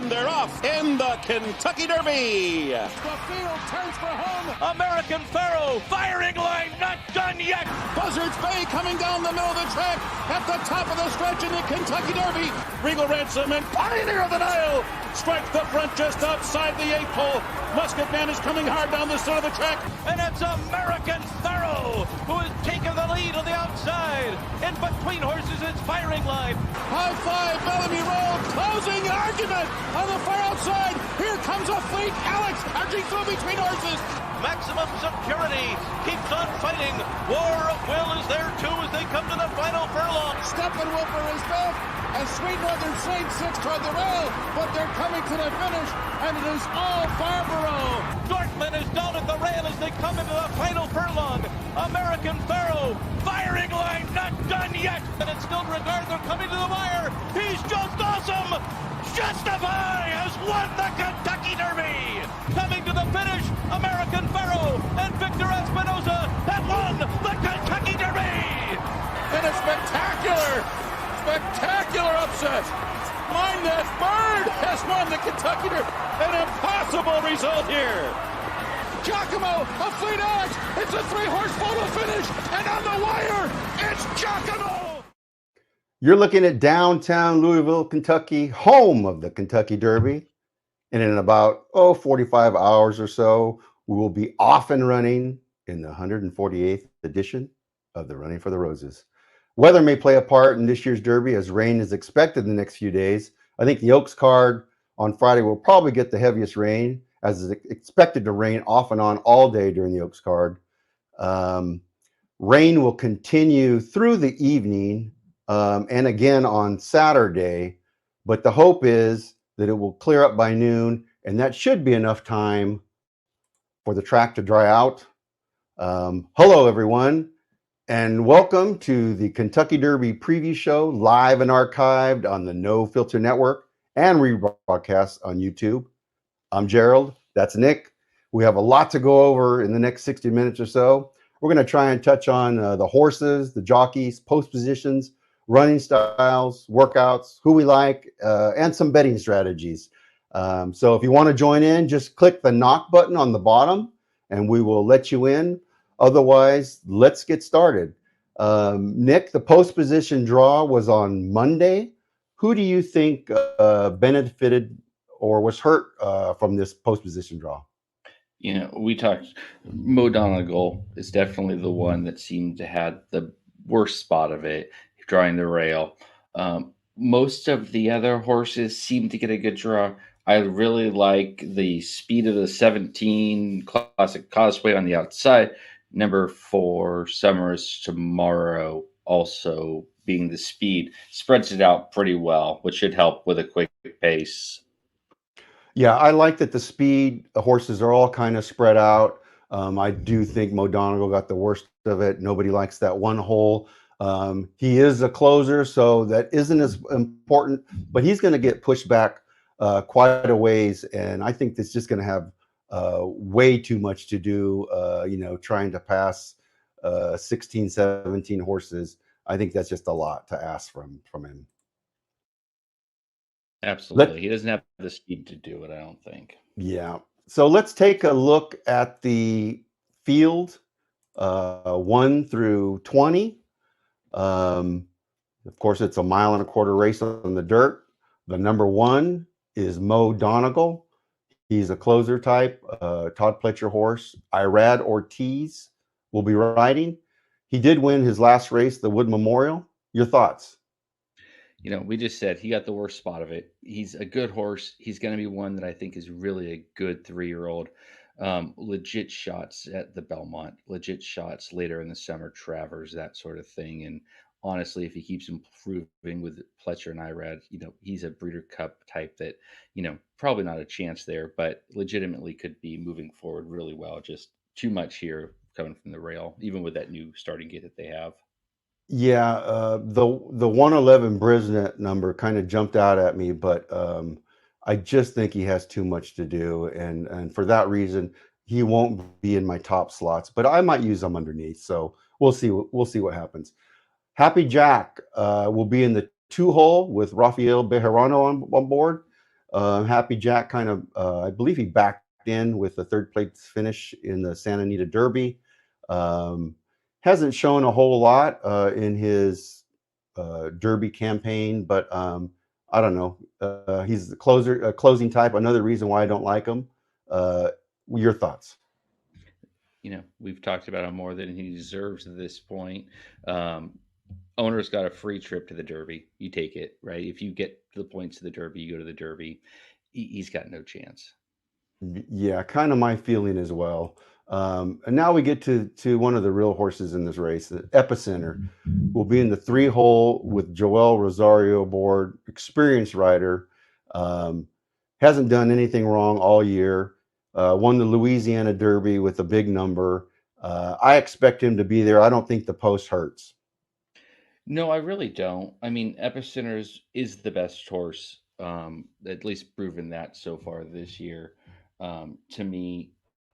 and they're off in the Kentucky Derby. The field turns for home. American Pharoah, firing line, not done yet. Buzzards Bay coming down the middle of the track at the top of the stretch in the Kentucky Derby. Regal Ransom and Pioneer of the Nile strike the front just outside the 8th hole. Musket Man is coming hard down the center of the track. And it's American Pharoah who has taken the lead on the outside. In between horses, it's firing line. High five, Bellamy Roll, closing argument on the far outside. Here comes a fleet. Alex charging through between horses. Maximum Security keeps on fighting. War of Will is there too as they come to the final furlong. Steppenwolfer is back, and Sweet Northern Saint sits toward the rail, but they're coming to the finish, and it is all Barbaro. Dortmund is down at the rail as they come into the final furlong. American Pharoah, firing line, not done yet. And it's still Ricardo coming to the wire. He's just awesome. Justify has won the Kentucky Derby. Coming to the finish, American Pharoah and Victor Espinosa have won the Kentucky Derby. And a spectacular upset. Mindnet Bird has won the Kentucky Derby. An impossible result here. Giacomo, a fleet Alex. It's a 3-horse photo finish. And on the wire, it's Giacomo. You're looking at downtown Louisville, Kentucky, home of the Kentucky Derby. And in about 45 hours or so, we will be off and running in the 148th edition of the Running for the Roses. Weather may play a part in this year's Derby as rain is expected in the next few days. I think the Oaks card on Friday will probably get the heaviest rain, as is expected to rain off and on all day during the Oaks card. Rain will continue through the evening and again on Saturday, but the hope is that it will clear up by noon, and that should be enough time for the track to dry out. Hello, everyone, and welcome to the Kentucky Derby preview show, live and archived on the No Filter Network and rebroadcast on YouTube. I'm Gerald, that's Nick. We have a lot to go over in the next 60 minutes or so. We're going to try and touch on the horses, the jockeys, post positions, running styles, workouts, who we like, and some betting strategies. So if you want to join in, just click the knock button on the bottom and we will let you in. Otherwise, let's get started. Nick, the post position draw was on Monday. Who do you think benefited or was hurt from this post position draw? You know, we talked, Mo Donegal is definitely the one that seemed to have the worst spot of it, drawing the rail. Most of the other horses seem to get a good draw. I really like the speed of the 17 Classic Causeway on the outside. Number 4, Summer's Tomorrow, also being the speed, spreads it out pretty well, which should help with a quick pace. Yeah, I like that the speed horses are all kind of spread out. I do think Mo Donegal got the worst of it. Nobody likes that one hole. He is a closer, so that isn't as important, but he's going to get pushed back quite a ways, and I think that's just going to have way too much to do, trying to pass 16, 17 horses. I think that's just a lot to ask from him. Absolutely. He doesn't have the speed to do it, I don't think. Yeah. So let's take a look at the field 1 through 20. Of course, it's a 1.25 mile race on the dirt. The number 1 is Mo Donegal. He's a closer type, Todd Pletcher horse. Irad Ortiz will be riding. He did win his last race, the Wood Memorial. Your thoughts? You know, we just said he got the worst spot of it. He's a good horse. He's going to be one that I think is really a good 3-year-old. Legit shots at the Belmont, legit shots later in the summer, Travers, that sort of thing. And honestly, if he keeps improving with Pletcher and Irad, he's a Breeder Cup type that, probably not a chance there, but legitimately could be moving forward really well. Just too much here coming from the rail, even with that new starting gate that they have. Yeah, the 111 Brisnet number kind of jumped out at me, but I just think he has too much to do, and for that reason, he won't be in my top slots. But I might use him underneath, so we'll see what happens. Happy Jack will be in the 2 hole with Rafael Bejarano on board. Happy Jack kind of, I believe he backed in with the third place finish in the Santa Anita Derby. Um, hasn't shown a whole lot in his Derby campaign, but I don't know. He's the closing type. Another reason why I don't like him. Uh, your thoughts? We've talked about him more than he deserves at this point. Um, Owner's got a free trip to the Derby. You take it, right? If you get the points to the Derby, you go to the Derby. He's got no chance. Yeah, kind of my feeling as well. And now we get to one of the real horses in this race. The Epicenter will be in the 3 hole with Joel Rosario aboard, experienced rider. Um, hasn't done anything wrong all year. Won the Louisiana Derby with a big number. I expect him to be there. I don't think the post hurts. No, I really don't. I mean, Epicenters is the best horse, at least proven that so far this year. To me,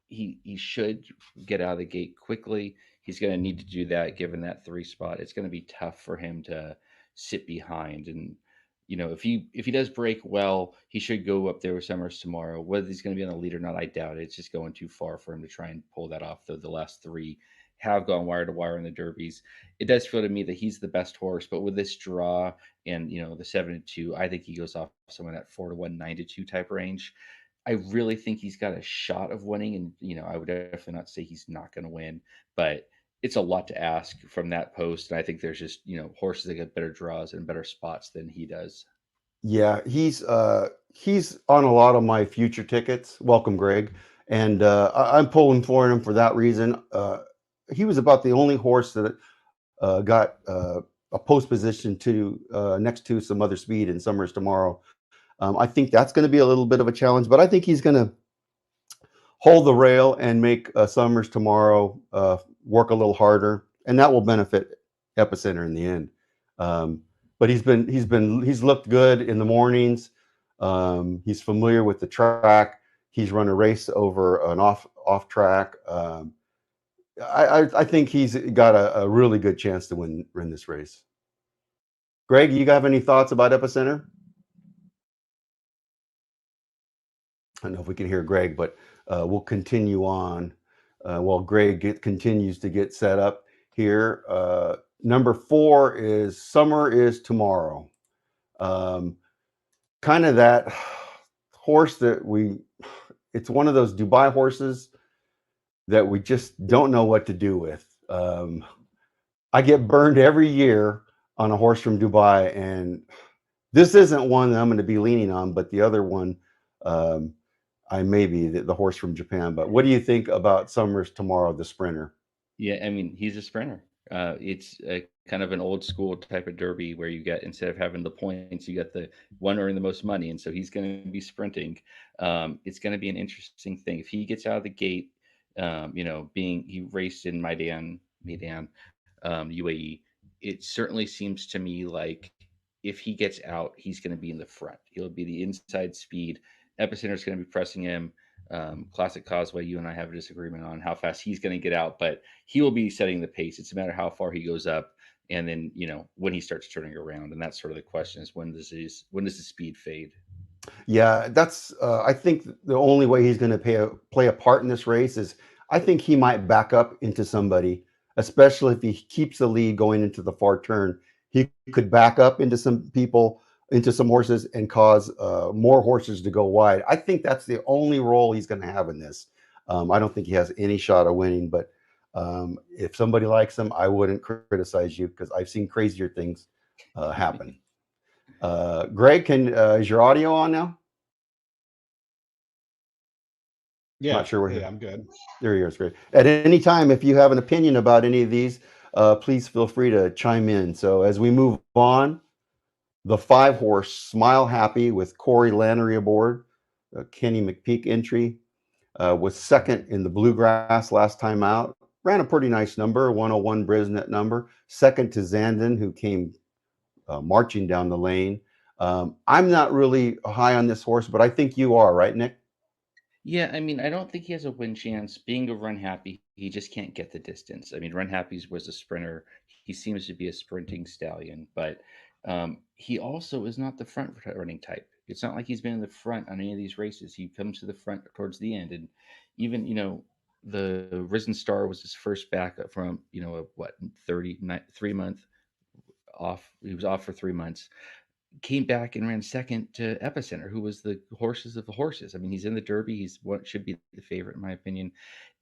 he should get out of the gate quickly. He's going to need to do that given that 3 spot. It's going to be tough for him to sit behind. And if he does break well, he should go up there with Summers tomorrow. Whether he's going to be on the lead or not, I doubt it. It's just going too far for him to try and pull that off. Though the last 3 have gone wire to wire in the derbies, it does feel to me that he's the best horse. But with this draw and the 7-2, I think he goes off somewhere in that 4-1, 9-2 type range. I really think he's got a shot of winning, and I would definitely not say he's not going to win, but it's a lot to ask from that post. And I think there's just horses that get better draws and better spots than he does. Yeah, he's on a lot of my future tickets. Welcome, Greg. And I'm pulling for him for that reason. He was about the only horse that got a post position to next to some other speed in Summers tomorrow. I think that's going to be a little bit of a challenge, but I think he's going to hold the rail and make Summers tomorrow work a little harder, and that will benefit Epicenter in the end. But he's looked good in the mornings. He's familiar with the track. He's run a race over an off track. I think he's got a really good chance to win this race. Greg, you have any thoughts about Epicenter? I don't know if we can hear Greg, but we'll continue on while Greg continues to get set up here. Number 4 is Summer is Tomorrow. Kind of that horse that it's one of those Dubai horses that we just don't know what to do with. I get burned every year on a horse from Dubai, and this isn't one that I'm going to be leaning on, but the other one, I may be the horse from Japan. But what do you think about Summers Tomorrow, the sprinter? Yeah, I mean, he's a sprinter. It's a kind of an old school type of derby where you get, instead of having the points, you get the one earning the most money, and so he's going to be sprinting. It's going to be an interesting thing if he gets out of the gate. Being he raced in Medan, UAE. It certainly seems to me like if he gets out, he's going to be in the front. He'll be the inside speed. Epicenter is going to be pressing him. Classic Causeway, you and I have a disagreement on how fast he's going to get out, but he will be setting the pace. It's a matter how far he goes up, and then when he starts turning around, and that's sort of the question: is when does the speed fade? Yeah, that's. I think the only way he's going to play a part in this race is I think he might back up into somebody, especially if he keeps the lead going into the far turn. He could back up into some people, into some horses, and cause more horses to go wide. I think that's the only role he's going to have in this. I don't think he has any shot of winning, but if somebody likes him, I wouldn't criticize you because I've seen crazier things happen. Greg, is your audio on now? Yeah, Not sure where yeah, I'm good. There you go, Greg. At any time, if you have an opinion about any of these, please feel free to chime in. So as we move on, the 5-horse Smile Happy with Corey Lannery aboard, Kenny McPeak entry, was second in the Bluegrass last time out. Ran a pretty nice number, 101 Brisnet number. Second to Zandon, who came marching down the lane. I'm not really high on this horse, but I think you are, right, Nick? Yeah, I mean, I don't think he has a win chance. Being a Run Happy, he just can't get the distance. I mean, Run Happy's was a sprinter. He seems to be a sprinting stallion, but he also is not the front running type. It's not like he's been in the front on any of these races. He comes to the front towards the end, and even the Risen Star was his first backup from a what 3 month off. He was off for 3 months, came back and ran second to Epicenter, who was the horses of the horses. I mean, he's in the Derby. He's what should be the favorite in my opinion.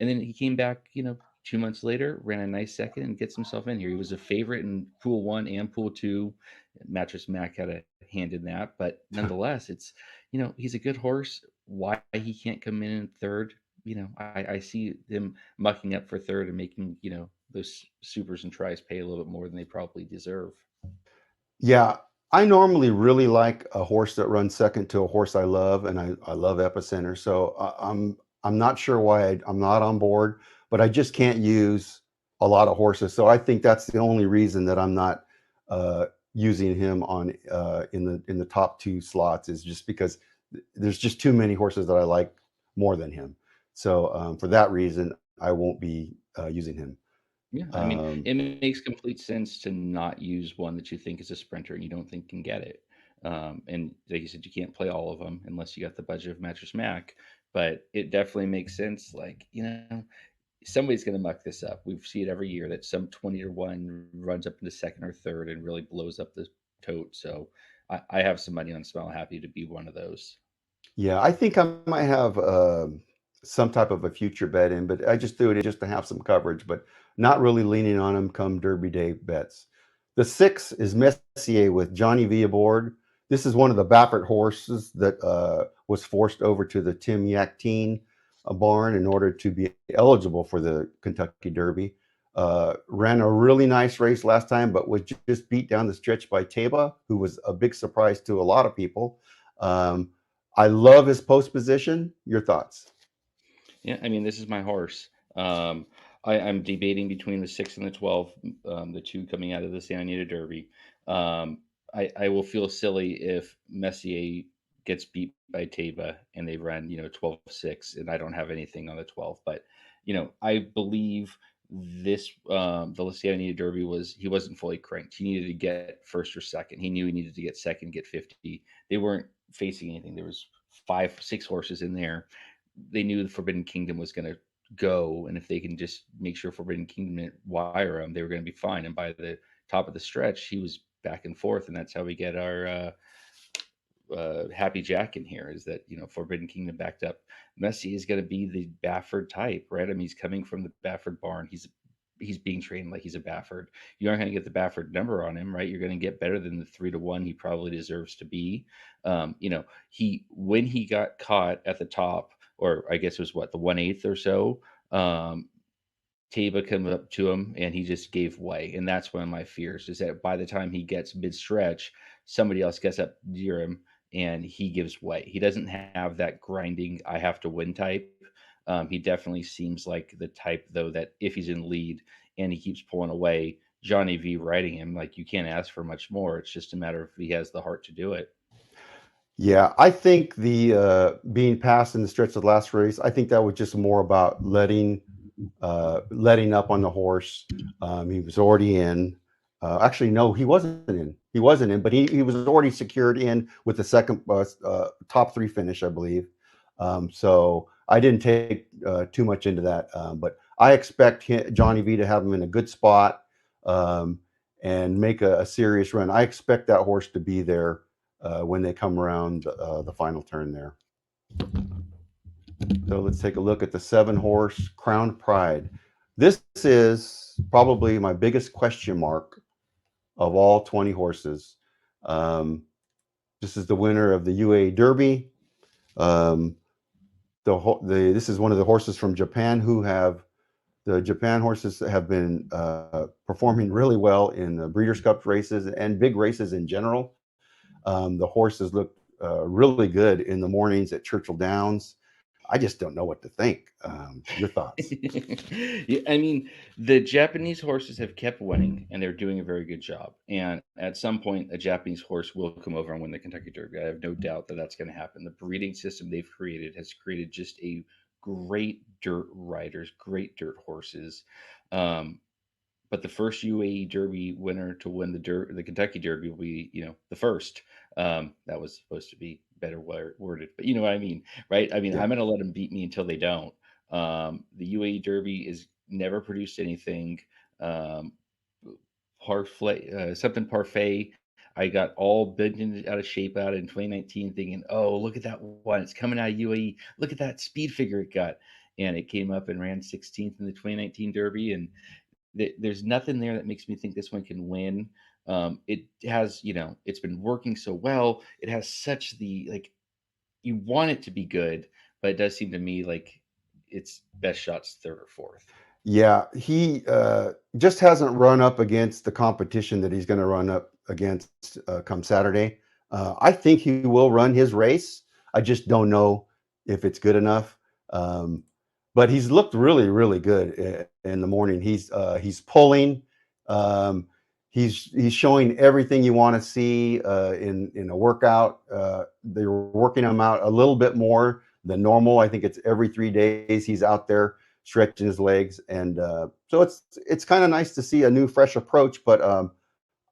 And then he came back, 2 months later, ran a nice second and gets himself in here. He was a favorite in Pool One and Pool Two. Mattress Mac had a hand in that, but nonetheless, he's a good horse. Why he can't come in third? I see them mucking up for third and making those supers and tries pay a little bit more than they probably deserve. Yeah, I normally really like a horse that runs second to a horse I love, and I love Epicenter. So I'm not sure why I'm not on board, but I just can't use a lot of horses. So I think that's the only reason that I'm not uh, using him on in the top two slots is just because there's just too many horses that I like more than him. So for that reason, I won't be using him. Yeah, I mean, Um, it makes complete sense to not use one that you think is a sprinter and you don't think can get it. And like you said, you can't play all of them unless you got the budget of Mattress Mac. But it definitely makes sense. Like, somebody's going to muck this up. We see it every year that some 20-1 runs up into second or third and really blows up the tote. So I have some money on Smile Happy to be one of those. Yeah, I think I might have some type of a future bet in, but I just threw it in just to have some coverage, but not really leaning on him come Derby Day bets. The 6 is Messier with Johnny V aboard. This is one of the Baffert horses that was forced over to the Tim Yakteen barn in order to be eligible for the Kentucky Derby. Ran a really nice race last time, but was just beat down the stretch by Teba, who was a big surprise to a lot of people. Um, I love his post position. Your thoughts? Yeah, I mean, this is my horse. Um, I'm debating between the 6 and the 12, the two coming out of the Santa Anita Derby. Um, I will feel silly if Messier gets beat by Taba and they run, 12-6, and I don't have anything on the 12. But, I believe the Santa Anita Derby he wasn't fully cranked. He needed to get first or second. He knew he needed to get second, get 50. They weren't facing anything. There was 5, 6 horses in there. They knew the Forbidden Kingdom was going to go, and if they can just make sure Forbidden Kingdom didn't wire him, they were going to be fine. And by the top of the stretch, he was back and forth, and that's how we get our Happy Jack in here. Is that Forbidden Kingdom backed up. Messi is going to be the Bafford type, right? I mean, he's coming from the Bafford barn. He's being trained like he's a Bafford. You aren't going to get the Bafford number on him, right? You're going to get better than the 3-1 he probably deserves to be. He when he got caught at the top, or I guess it was what the 1/8 or so. Taba came up to him and he just gave way, and that's one of my fears is that by the time he gets mid stretch, somebody else gets up near him and he gives way. He doesn't have that grinding I have to win type. He definitely seems like the type though that if he's in lead and he keeps pulling away, Johnny V riding him, like you can't ask for much more. It's just a matter of if he has the heart to do it. Yeah, I think the being passed in the stretch of the last race, I think that was just more about letting up on the horse. He was already in. Actually, no, he wasn't in. He wasn't in, but he was already secured in with the second top three finish, I believe. So I didn't take too much into that, but I expect Johnny V to have him in a good spot um, and make a serious run. I expect that horse to be there when they come around the final turn there. So let's take a look at the 7-horse Crown Pride. This is probably my biggest question mark of all 20 horses. Um, this is the winner of the UAE Derby. Um, this is one of the horses from Japan the Japan horses have been performing really well in the Breeders' Cup races and big races in general. The horses look really good in the mornings at Churchill Downs. I just don't know what to think. Your thoughts? Yeah, I mean, the Japanese horses have kept winning, and they're doing a very good job. And at some point, a Japanese horse will come over and win the Kentucky Derby. I have no doubt that that's going to happen. The breeding system they've created has created just a great dirt riders, great dirt horses. Um, but the first UAE Derby winner to win the Kentucky Derby will be, the first. That was supposed to be better worded, but you know what I mean, right? I mean, Yeah. I'm going to let them beat me until they don't. The UAE Derby is never produced anything. Um, something parfait. I got all bent out of shape out in 2019, thinking, "Oh, look at that one! It's coming out of UAE. Look at that speed figure it got." And it came up and ran 16th in the 2019 Derby, and there's nothing there that makes me think this one can win. It has, it's been working so well. It has such the like you want it to be good, but it does seem to me like its best shot's third or fourth. Yeah, he just hasn't run up against the competition that he's going to run up against come Saturday. I think he will run his race. I just don't know if it's good enough. Um, but he's looked really, really good in the morning. He's pulling. Um, he's showing everything you want to see in a workout. They're working him out a little bit more than normal. I think it's every 3 days he's out there stretching his legs, and so it's kind of nice to see a new, fresh approach. But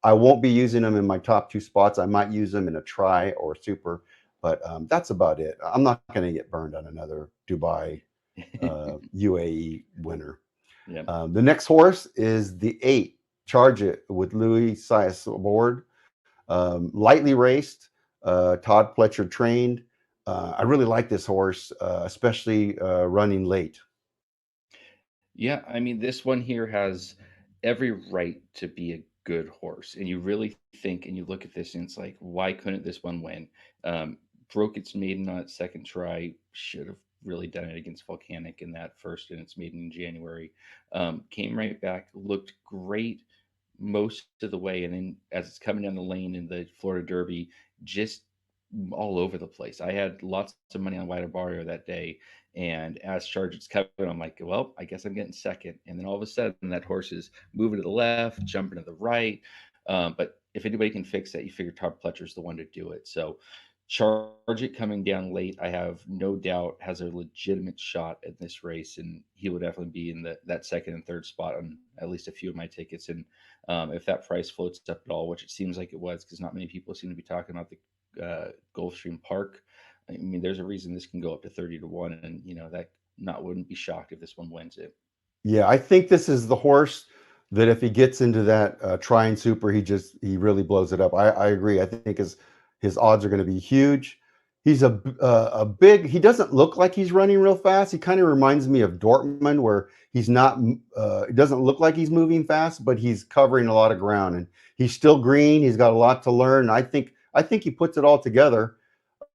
I won't be using them in my top two spots. I might use them in a try or super, but that's about it. I'm not going to get burned on another Dubai UAE winner. Yeah. The next horse is the 8. Charge It with Louis Sias aboard. Lightly raced. Todd Pletcher trained. I really like this horse, especially running late. Yeah, I mean, this one here has every right to be a good horse. And you really think and you look at this and it's like, why couldn't this one win? Um, Broke its maiden on its second try, should have really done it against Volcanic in that first and its maiden in January. Came right back, looked great most of the way. And then as it's coming down the lane in the Florida Derby, just all over the place. I had lots of money on Wider Barrio that day. And as Chargers coming, I'm like, well, I guess I'm getting second. And then all of a sudden, that horse is moving to the left, jumping to the right. But if anybody can fix that, you figure Todd Pletcher's the one to do it. So Charge It coming down late, I have no doubt has a legitimate shot at this race, and he will definitely be in that second and third spot on at least a few of my tickets. And if that price floats up at all, which it seems like it was, because not many people seem to be talking about the Gulfstream Park. I mean, there's a reason this can go up to 30-1, and that not wouldn't be shocked if this one wins it. Yeah, I think this is the horse that if he gets into that trying super, he really blows it up. I agree. I think his odds are going to be huge. He's a big. He doesn't look like he's running real fast. He kind of reminds me of Dortmund, where he's not. It doesn't look like he's moving fast, but he's covering a lot of ground, and he's still green. He's got a lot to learn. I think he puts it all together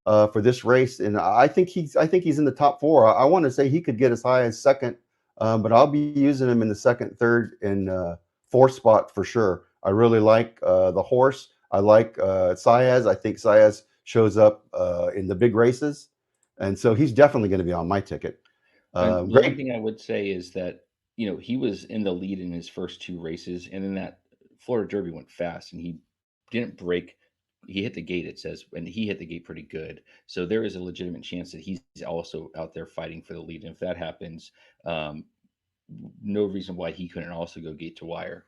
for this race, and I think he's in the top 4. I want to say he could get as high as second, but I'll be using him in the second, third, and fourth spot for sure. I really like the horse. I like Saez. I think Saez shows up in the big races, and so he's definitely going to be on my ticket. And the only Greg, thing I would say is that he was in the lead in his first 2 races, and then that Florida Derby went fast, and he didn't break. He hit the gate, it says, and he hit the gate pretty good. So there is a legitimate chance that he's also out there fighting for the lead. And if that happens, um, no reason why he couldn't also go gate to wire.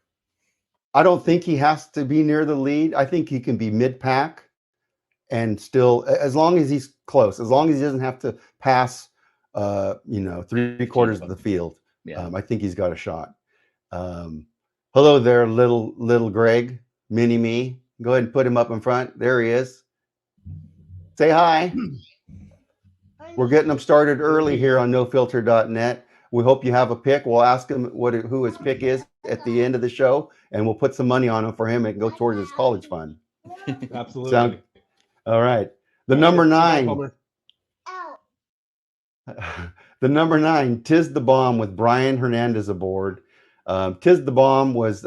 I don't think he has to be near the lead. I think he can be mid-pack and still, as long as he's close, as long as he doesn't have to pass, three 15 quarters of above. the field. Yeah. I think he's got a shot. Hello there, little Greg, mini me. Go ahead and put him up in front. There he is. Say hi. We're getting him started early here on nofilter.net. We hope you have a pick. We'll ask him who his pick is at the end of the show, and we'll put some money on him for him and go towards his college fund. Absolutely. Sound all right. The All right, number sit back, 9. Homer. The number 9, Tiz the Bomb with Brian Hernandez aboard. Tiz the Bomb was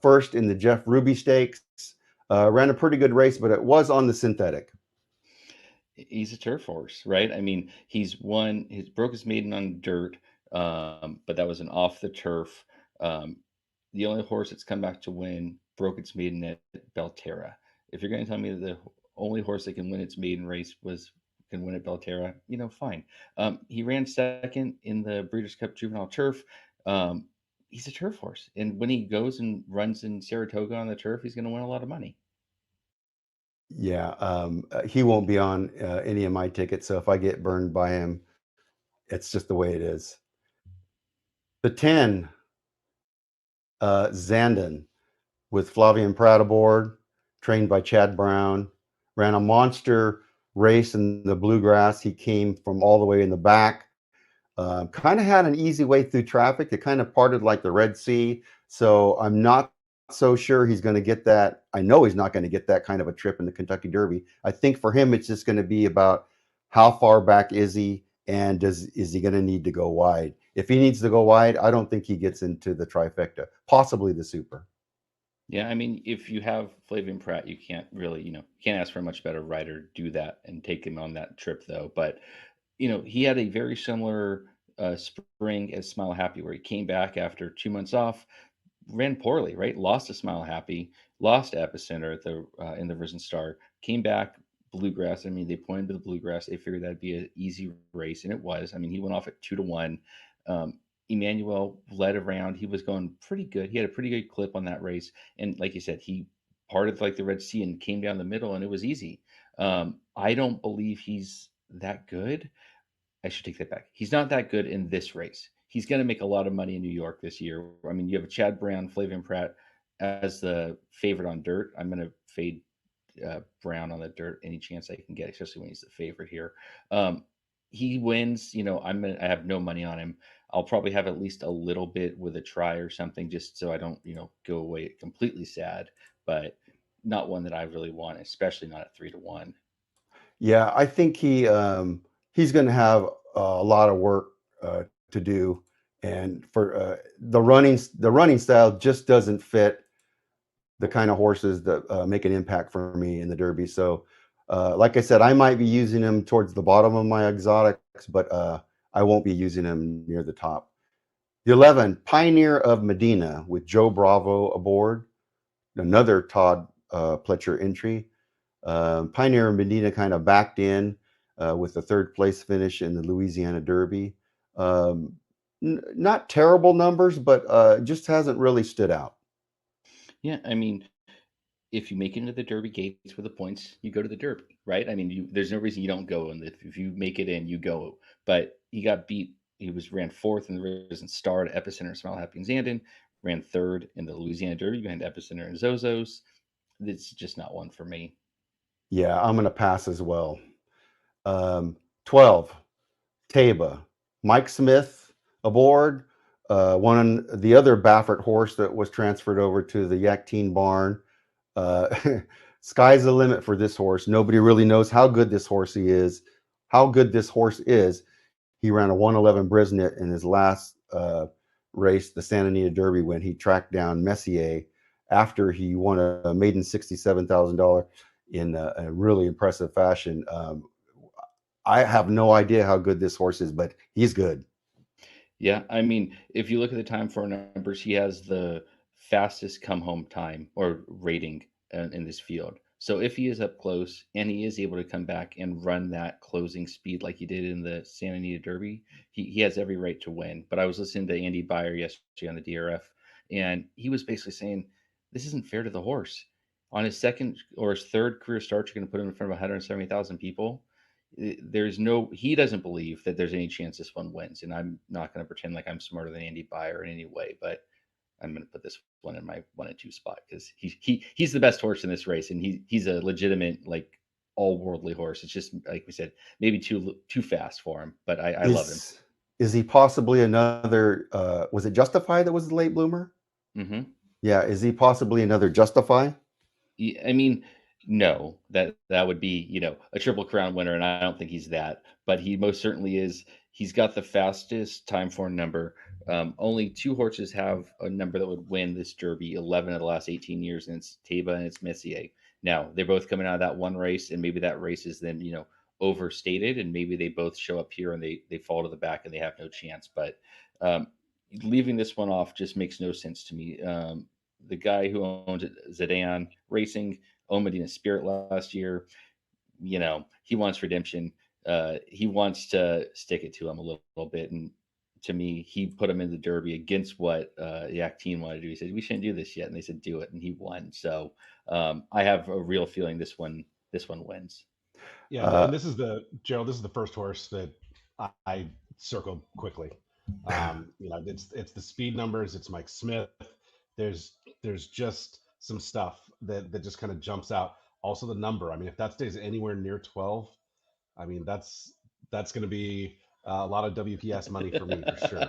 first in the Jeff Ruby Stakes. Ran a pretty good race, but it was on the synthetic. He's a turf horse, right? I mean, he's broke his maiden on dirt, but that was an off the turf. Um, the only horse that's come back to win broke its maiden at Belterra. If you're going to tell me that the only horse that can win its maiden race can win at Belterra, fine. He ran second in the Breeders' Cup Juvenile Turf. He's a turf horse, and when he goes and runs in Saratoga on the turf, he's going to win a lot of money. Yeah, he won't be on any of my tickets. So if I get burned by him, it's just the way it is. The 10, Zandon, with Flavian Pratt aboard, trained by Chad Brown, ran a monster race in the bluegrass. He came from all the way in the back. Kind of had an easy way through traffic. It kind of parted like the Red Sea. So I'm not so sure he's going to get that. I know he's not going to get that kind of a trip in the Kentucky Derby. I think for him, it's just going to be about how far back is he, and is he going to need to go wide? If he needs to go wide, I don't think he gets into the trifecta, possibly the Super. Yeah, I mean, if you have Flavian Pratt, you can't really, can't ask for a much better rider. Do that and take him on that trip, though. But he had a very similar spring as Smile Happy, where he came back after 2 months off, ran poorly, right? Lost to Smile Happy, lost to Epicenter at the in the Risen Star, came back Bluegrass. I mean, they pointed to the Bluegrass. They figured that'd be an easy race, and it was. I mean, he went off at 2-1. Emmanuel led around. He was going pretty good. He had a pretty good clip on that race, and like you said, he parted like the Red Sea and came down the middle, and it was easy. I don't believe he's that good. I should take that back. He's not that good in this race. He's going to make a lot of money in New York this year. I mean, you have Chad Brown, Flavian Pratt as the favorite on dirt. I'm going to fade Brown on the dirt any chance I can get, especially when he's the favorite here. He wins. I have no money on him. I'll probably have at least a little bit with a try or something, just so I don't go away completely sad. But not one that I really want, especially not at 3-1. Yeah, I think he's going to have a lot of work to do, and for the running style just doesn't fit the kind of horses that make an impact for me in the Derby. So, like I said, I might be using him towards the bottom of my exotics, but I won't be using him near the top. The 11, Pioneer of Medina, with Joe Bravo aboard, another Todd Pletcher entry. Pioneer of Medina kind of backed in with the third place finish in the Louisiana Derby. Not terrible numbers, but just hasn't really stood out. Yeah, I mean, if you make it into the Derby gates with the points, you go to the Derby, right? I mean, there's no reason you don't go, and if you make it in, you go. But he got beat. He ran fourth in the Risen Star to Epicenter, Smile Happy, and Zandon. Ran third in the Louisiana Derby behind Epicenter and Zozos. It's just not one for me. Yeah, I'm going to pass as well. 12, Taba, Mike Smith aboard. One the other Baffert horse that was transferred over to the Yakteen barn. Uh, sky's the limit for this horse. Nobody really knows how good this horse is. How good this horse is. He ran a 111 Brisnet in his last race, the Santa Anita Derby, when he tracked down Messier after he won a maiden $67,000 in a really impressive fashion. I have no idea how good this horse is, but he's good. Yeah, I mean, if you look at the time for numbers, he has the fastest come home time or rating in this field. So if he is up close and he is able to come back and run that closing speed like he did in the Santa Anita Derby, he has every right to win. But I was listening to Andy Byer yesterday on the DRF, and he was basically saying this isn't fair to the horse. On his second or his third career start, you're going to put him in front of 170,000 people. He doesn't believe that there's any chance this one wins, and I'm not going to pretend like I'm smarter than Andy Byer in any way, but I'm going to put this one in my 1 and 2 spot because he's the best horse in this race, and he's a legitimate, like, all worldly horse. It's just like we said, maybe too fast for him, but I love him. Is he possibly another? Was it Justify that was the late bloomer? Mm-hmm. Yeah, is he possibly another Justify? I mean, no, that would be, a Triple Crown winner, and I don't think he's that, but he most certainly is. He's got the fastest time for number. Only two horses have a number that would win this Derby 11 of the last 18 years, and it's Taba and it's Messier. Now, they're both coming out of that one race, and maybe that race is then, overstated, and maybe they both show up here and they fall to the back and they have no chance. But um, leaving this one off just makes no sense to me. The guy who owns Zidane Racing, owned Medina Spirit last year. He wants redemption. He wants to stick it to him a little bit. And to me, he put him in the Derby against what Yak Team wanted to do. He said, we shouldn't do this yet. And they said, do it. And he won. So I have a real feeling this one this one wins. Yeah, Uh, and this is the Gerald. This is the first horse that I circled quickly. It's the speed numbers. It's Mike Smith. There's just some stuff that just kind of jumps out. Also, the number. I mean, if that stays anywhere near 12, I mean that's going to be a lot of WPS money for me for sure.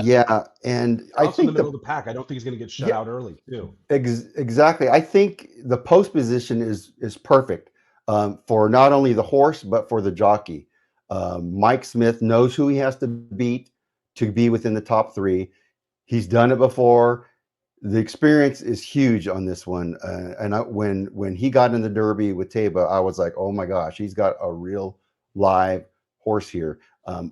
yeah, and They're I also in the think middle of the pack. I don't think he's going to get shut yeah, out early too. exactly. I think the post position is perfect for not only the horse but for the jockey. Mike Smith knows who he has to beat to be within the top three. He's done it before. The experience is huge on this one, when he got in the Derby with Taba, I was like, oh my gosh, he's got a real live horse here.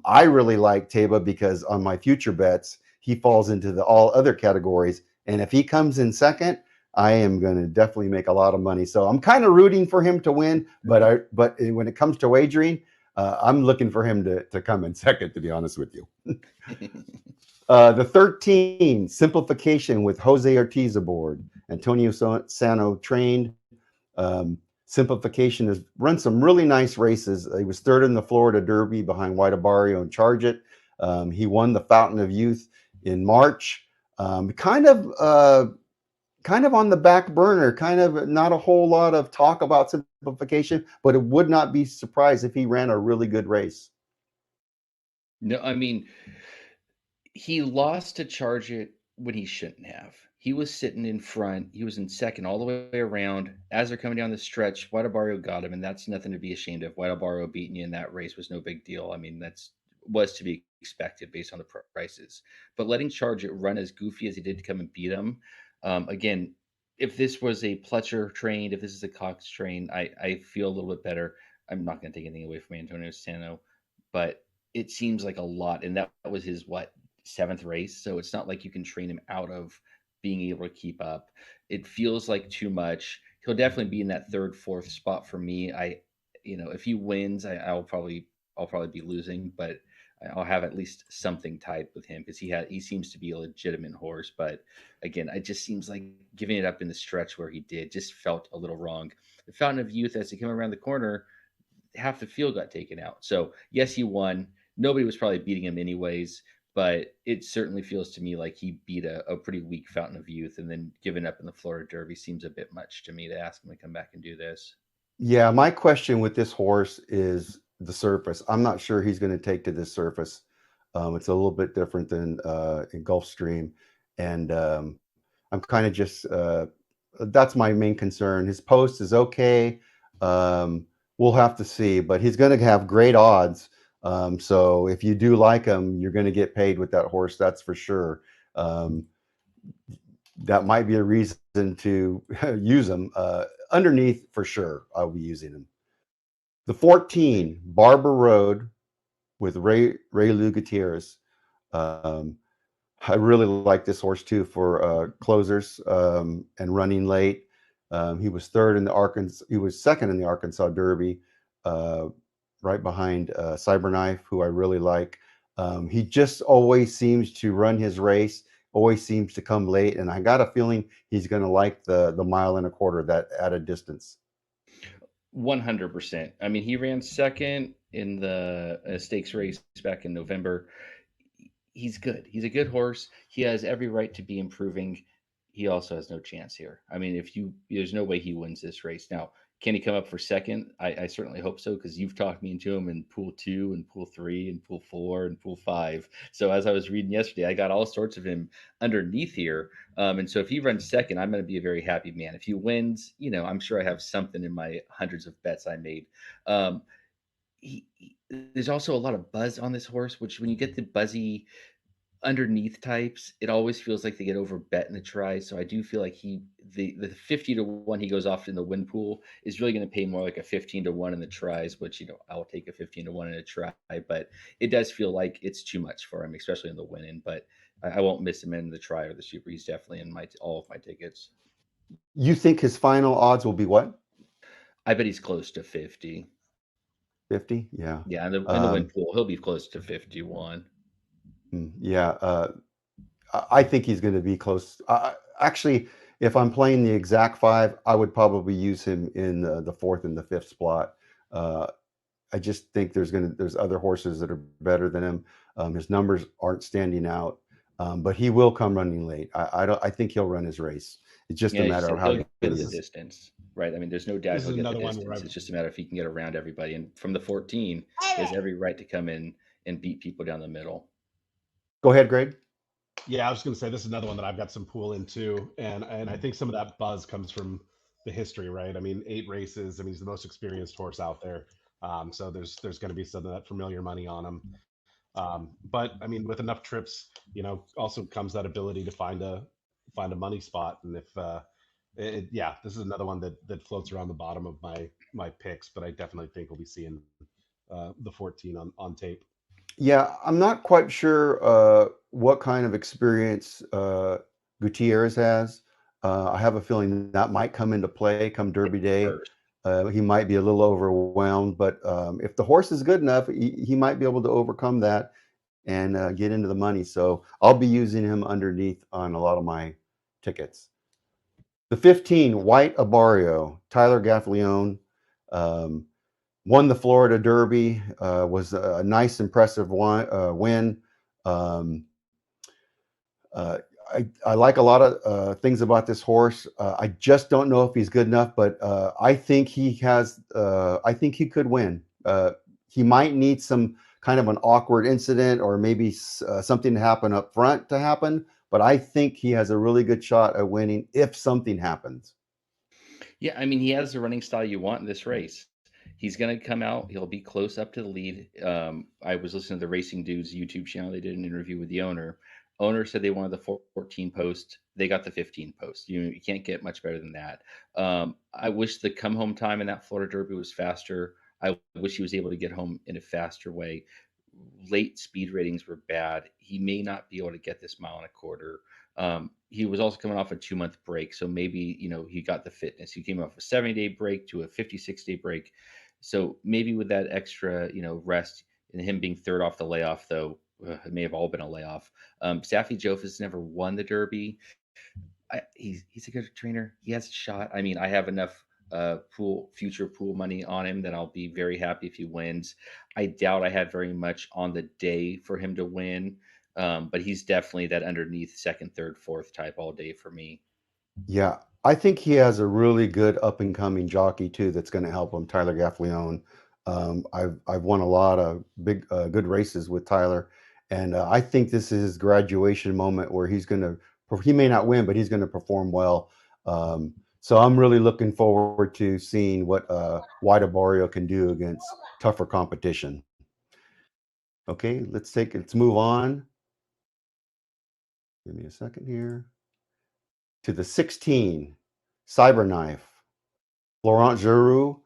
I really like Taba because on my future bets, he falls into the all other categories, and if he comes in second, I am going to definitely make a lot of money. So I'm kind of rooting for him to win, but when it comes to wagering, I'm looking for him to come in second. To be honest with you. The 13, Simplification with Jose Ortiz aboard. Antonio Sano trained. Simplification has run some really nice races. He was third in the Florida Derby behind White Abario and Charge It. He won the Fountain of Youth in March. Kind of on the back burner, kind of not a whole lot of talk about Simplification, but it would not be surprised if he ran a really good race. No, I mean, he lost to Charge It when he shouldn't have. He was sitting in front. He was in second all the way around. As they're coming down the stretch, Whiteabario got him, and that's nothing to be ashamed of. Whiteabario beating you in that race was no big deal. I mean, that's was to be expected based on the prices. But letting Charge It run as goofy as he did to come and beat him, again, if this was a Pletcher trained, if this is a Cox trained, I feel a little bit better. I'm not going to take anything away from Antonio Sano, but it seems like a lot, and that was his what, seventh race, so it's not like you can train him out of being able to keep up. It feels like too much. He'll definitely be in that third, fourth spot for me. If he wins, I'll probably be losing, but I'll have at least something tied with him because he seems to be a legitimate horse. But again, it just seems like giving it up in the stretch where he did just felt a little wrong. The Fountain of Youth, as he came around the corner, half the field got taken out. So yes, he won. Nobody was probably beating him anyways, but it certainly feels to me like he beat a pretty weak Fountain of Youth, and then giving up in the Florida Derby seems a bit much to me to ask him to come back and do this. Yeah, my question with this horse is the surface. I'm not sure he's going to take to this surface. It's a little bit different than in Gulfstream, and I'm kind of just that's my main concern. His post is okay. We'll have to see, but he's going to have great odds. So if you do like him, you're going to get paid with that horse. That's for sure. That might be a reason to use him underneath for sure. I'll be using him. The 14, Barber Road with Ray Lou Gutierrez. I really like this horse too for closers and running late. He was third in the Arkansas. He was second in the Arkansas Derby, right behind Cyberknife, who I really like. He just always seems to run his race, always seems to come late, and I got a feeling he's going to like the mile and a quarter, that added distance. 100%. I mean, he ran second in the stakes race back in November. He's good. He's a good horse. He has every right to be improving. He also has no chance here. I mean, there's no way he wins this race. Now, can he come up for second? I certainly hope so, because you've talked me into him in pool 2 and pool 3 and pool 4 and pool 5. So as I was reading yesterday, I got all sorts of him underneath here. And so if he runs second, I'm going to be a very happy man. If he wins, I'm sure I have something in my hundreds of bets I made. There's also a lot of buzz on this horse, which when you get the buzzy underneath types, it always feels like they get over bet in the try. So I do feel like the 50-1 he goes off in the win pool is really going to pay more like a 15-1 in the tries, which I'll take a 15-1 in a try, but it does feel like it's too much for him, especially in the win-in. But I won't miss him in the try or the super. He's definitely in all of my tickets. You think his final odds will be what? I bet he's close to 50. 50? Yeah. Yeah, in the win pool, he'll be close to 51. Yeah. I think he's going to be close. Actually, if I'm playing the exact 5, I would probably use him in the 4th and the 5th spot. I just think there's other horses that are better than him. His numbers aren't standing out, but he will come running late. I think he'll run his race. It's just Yeah, a as you matter said, of how he'll good get he the is. distance, right? I mean, there's no doubt This is he'll get the another one where distance. I've It's just a matter if he can get around everybody. And from the 14, he has every right to come in and beat people down the middle. Go ahead, Greg. Yeah, I was going to say this is another one that I've got some pool into, and I think some of that buzz comes from the history, right? I mean, 8 races. I mean, he's the most experienced horse out there, so there's going to be some of that familiar money on him. But I mean, with enough trips, also comes that ability to find a money spot, and if yeah, this is another one that floats around the bottom of my picks, but I definitely think we'll be seeing the 14 on tape. Yeah, I'm not quite sure what kind of experience Gutierrez has. I have a feeling that might come into play come Derby Day. First, He might be a little overwhelmed, but if the horse is good enough, he might be able to overcome that and get into the money. So I'll be using him underneath on a lot of my tickets. The 15, White Abario, Tyler Gaffalione. Won the Florida Derby, was a nice, impressive win. Um, uh, I like a lot of things about this horse. I just don't know if he's good enough, but I think he has. I think he could win. He might need some kind of an awkward incident, or maybe something to happen up front to happen. But I think he has a really good shot at winning if something happens. yeah, I mean, he has the running style you want in this race. He's going to come out. He'll be close up to the lead. I was listening to the Racing Dudes YouTube channel. They did an interview with the owner. Owner said they wanted the 14 post. They got the 15 post. You can't get much better than that. I wish the come home time in that Florida Derby was faster. I wish he was able to get home in a faster way. Late speed ratings were bad. He may not be able to get this mile and a quarter. He was also coming off a 2-month break, so maybe he got the fitness. He came off a 70-day break to a 56-day break, so maybe with that extra rest and him being third off the layoff, though it may have all been a layoff. Safi Jofas never won the Derby. He's a good trainer. He has a shot. I mean, I have enough future pool money on him that I'll be very happy if he wins. I doubt I had very much on the day for him to win, but he's definitely that underneath second, third, fourth type all day for me. Yeah, I think he has a really good up and coming jockey too that's going to help him, Tyler Gaffalione. I've won a lot of big good races with Tyler, and I think this is his graduation moment where he may not win, but he's going to perform well. So I'm really looking forward to seeing what White Abario can do against tougher competition. Okay, let's move on. Give me a second here. To the 16, Cyberknife, Laurent Giroux.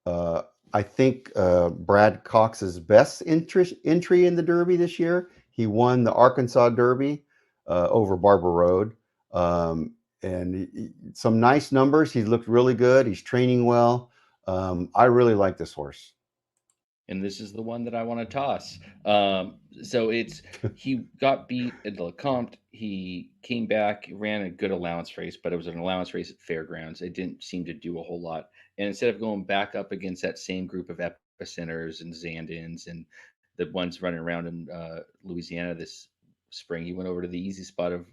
I think Brad Cox's best entry in the Derby this year. He won the Arkansas Derby over Barber Road. And some nice numbers. He looked really good. He's training well. I really like this horse. And this is the one that I want to toss. So he got beat at the Lecomte. He came back, ran a good allowance race, but it was an allowance race at fairgrounds. It didn't seem to do a whole lot. And instead of going back up against that same group of Epicenters and Zandins and the ones running around in Louisiana this spring, he went over to the easy spot of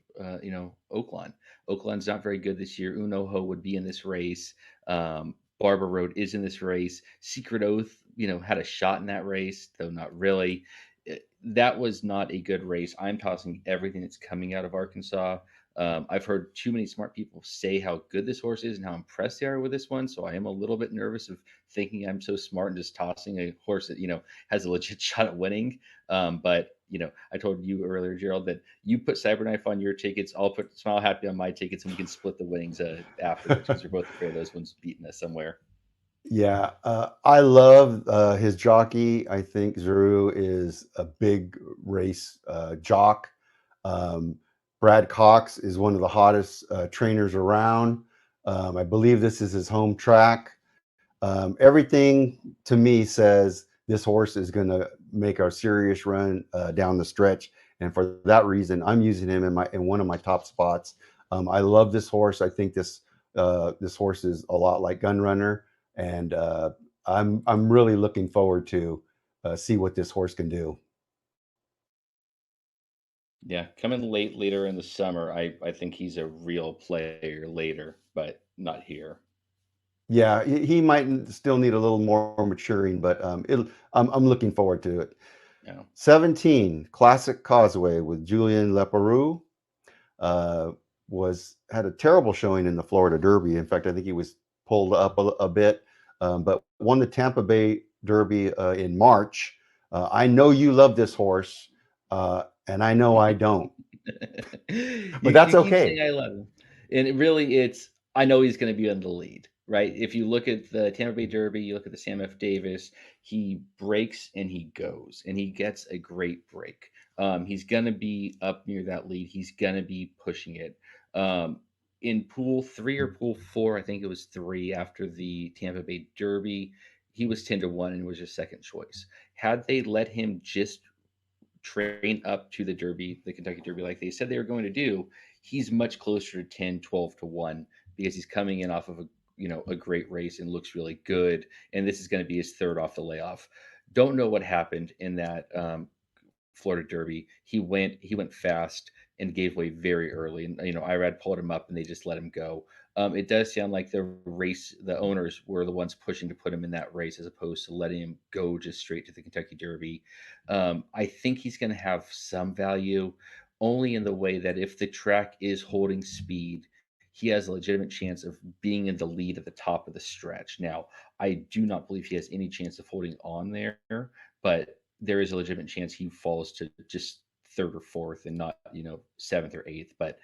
Oakland. Oakland's not very good this year. Unoho would be in this race. Barber Road is in this race. Secret Oath, had a shot in that race, though not really. That was not a good race. I'm tossing everything that's coming out of Arkansas. I've heard too many smart people say how good this horse is and how impressed they are with this one. So I am a little bit nervous of thinking I'm so smart and just tossing a horse that, has a legit shot at winning. But I told you earlier, Gerald, that you put Cyberknife on your tickets. I'll put Smile Happy on my tickets, and we can split the winnings afterwards because we're both afraid of those ones beating us somewhere. Yeah, I love his jockey. I think Giroux is a big race jock. Brad Cox is one of the hottest trainers around. I believe this is his home track. Everything to me says this horse is going to make a serious run down the stretch, and for that reason, I'm using him in one of my top spots. I love this horse. I think this horse is a lot like Gunrunner, and I'm really looking forward to see what this horse can do. Yeah, coming later in the summer, I think he's a real player later, but not here. Yeah, he might still need a little more maturing, but I'm looking forward to it. Yeah. 17, Classic Causeway with Julian Leparoux. Uh, had a terrible showing in the Florida Derby. In fact, I think he was pulled up a bit, but won the Tampa Bay Derby in March. I know you love this horse, and I know I don't, but that's You keep okay. saying I love him, and it's I know he's going to be in the lead, right? If you look at the Tampa Bay Derby, you look at the Sam F. Davis, he breaks and he goes, and he gets a great break. He's going to be up near that lead. He's going to be pushing it. In pool 3 or pool 4, I think it was 3 after the Tampa Bay Derby, he was 10-1 and was your second choice. Had they let him just train up to the Derby, the Kentucky Derby, like they said they were going to do, he's much closer to 10, 12 to 1 because he's coming in off of a great race and looks really good. And this is going to be his third off the layoff. Don't know what happened in that Florida Derby. He went fast and gave way very early. And Irad pulled him up and they just let him go. It does sound like the owners were the ones pushing to put him in that race as opposed to letting him go just straight to the Kentucky Derby. I think he's going to have some value, only in the way that if the track is holding speed, he has a legitimate chance of being in the lead at the top of the stretch. Now, I do not believe he has any chance of holding on there, but there is a legitimate chance he falls to just third or fourth and not, seventh or eighth. But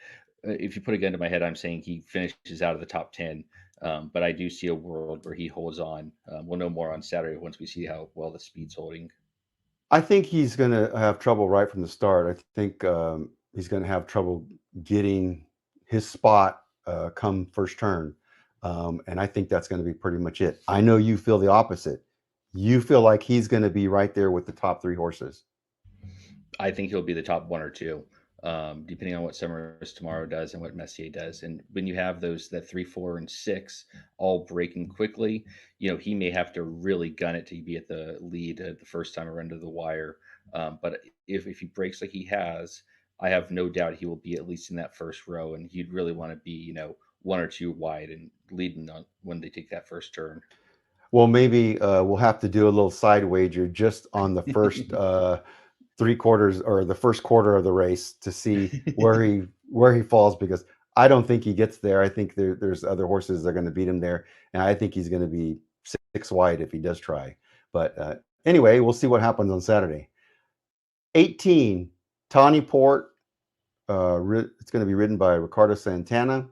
if you put a gun to my head, I'm saying he finishes out of the top 10. But I do see a world where he holds on. We'll know more on Saturday once we see how well the speed's holding. I think he's going to have trouble right from the start. I think he's going to have trouble getting his spot come first turn. And I think that's going to be pretty much it. I know you feel the opposite. You feel like he's going to be right there with the top 3 horses. I think he'll be the top 1 or 2, depending on what Summers tomorrow does and what Messier does. And when you have that 3, 4, and 6 all breaking quickly, he may have to really gun it to be at the lead the first time around to the wire. But if he breaks like he has, I have no doubt he will be at least in that first row, and he'd really want to be, 1 or 2 wide and leading on when they take that first turn. Well, maybe we'll have to do a little side wager just on the first 3/4 or the first quarter of the race to see where he falls, because I don't think he gets there. I think there's other horses that are going to beat him there, and I think he's going to be 6 wide if he does try. But anyway, we'll see what happens on Saturday. 18, Tawny Port. It's going to be ridden by Ricardo Santana,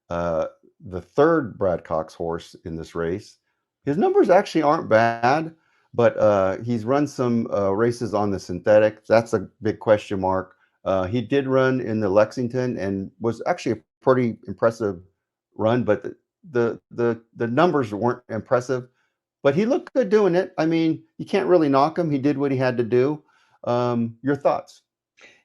the third Brad Cox horse in this race. His numbers actually aren't bad, but he's run some races on the synthetic. That's a big question mark. He did run in the Lexington and was actually a pretty impressive run, but the numbers weren't impressive. But he looked good doing it. I mean, you can't really knock him. He did what he had to do. Your thoughts?